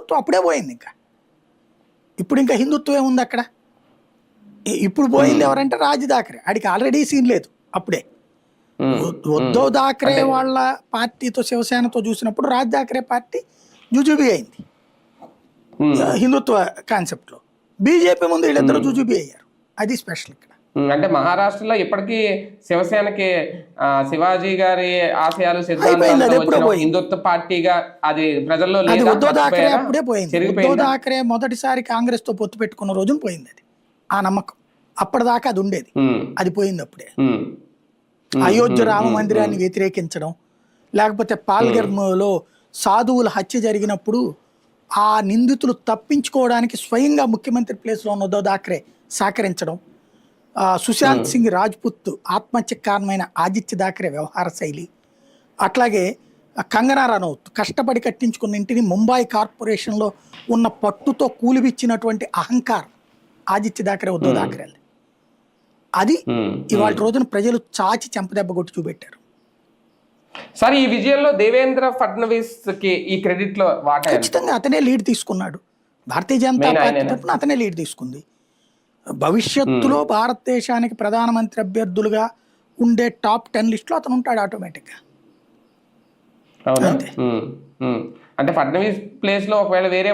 హిందుత్వం అప్పుడే పోయింది. ఇంకా ఇప్పుడు ఇంకా హిందుత్వం ఏముంది అక్కడ? ఇప్పుడు పోయింది ఎవరంటే రాజ్ థాకరే. ఆడికి ఆల్రెడీ సీన్ లేదు అప్పుడే. ఉద్ధవ్ థాకరే వాళ్ళ పార్టీతో శివసేనతో చూసినప్పుడు రాజ్ థాకరే పార్టీ జుజుబి అయింది హిందుత్వ కాన్సెప్ట్ లో. బీజేపీ ముందు వీళ్ళిద్దరు జుజుబి అయ్యారు. అది స్పెషల్ ఇక్కడ. అంటే మహారాష్ట్రలో ఇప్పటికీ శివసేనకి శివాజీ గారి ఆశయాలు సిద్ధాంతాలు హిందుత్వ పార్టీగా అది ప్రజల్లో అది ఉద్ధవ్ థాకరే అప్పుడే పోయింది. ఉద్ధవ్ థాకరే మొదటిసారి కాంగ్రెస్ తో పొత్తు పెట్టుకున్న రోజున పోయింది అది. ఆ నమ్మకం అప్పటిదాకా అది ఉండేది, అది పోయింది అప్పుడే. అయోధ్య రామ మందిరాన్ని వ్యతిరేకించడం, లేకపోతే పాల్గర్లో సాధువుల హత్య జరిగినప్పుడు ఆ నిందితులు తప్పించుకోవడానికి స్వయంగా ముఖ్యమంత్రి ప్లేస్లో ఉన్న ఉద్ధవ్ థాకరే సహకరించడం, సుశాంత్ సింగ్ రాజ్పుత్ ఆత్మహత్యకు కారణమైన ఆదిత్య థాకరే వ్యవహార శైలి, అట్లాగే కంగనా రనౌత్ కష్టపడి కట్టించుకున్న ఇంటిని ముంబై కార్పొరేషన్లో ఉన్న పట్టుతో కూలివిచ్చినటువంటి అహంకారం ఆదిత్య థాకరే ఉద్ధవ్ థాకరే. అది ఇవాళ రోజున ప్రజలు చాచి చెంపదెబ్బ కొట్టి చూపెట్టారు. సార్ ఈ విజయంలో దేవేంద్ర ఫడ్నవీస్ కి ఈ క్రెడిట్ లో వాటా ఖచ్చితంగా అతనే లీడ్ తీసుకున్నాడు. భారతీయ జనతా పార్టీ తరఫున అతనే లీడ్ తీసుకుంది. భవిష్యత్తులో భారతదేశానికి ప్రధానమంత్రి అభ్యర్థులుగా ఉండే టాప్ 10 లిస్టులో అతను ఉంటాడు ఆటోమేటిక్గా. అంటే ఫడ్నవీస్ ప్లేస్ లో ఒకవేళ వేరే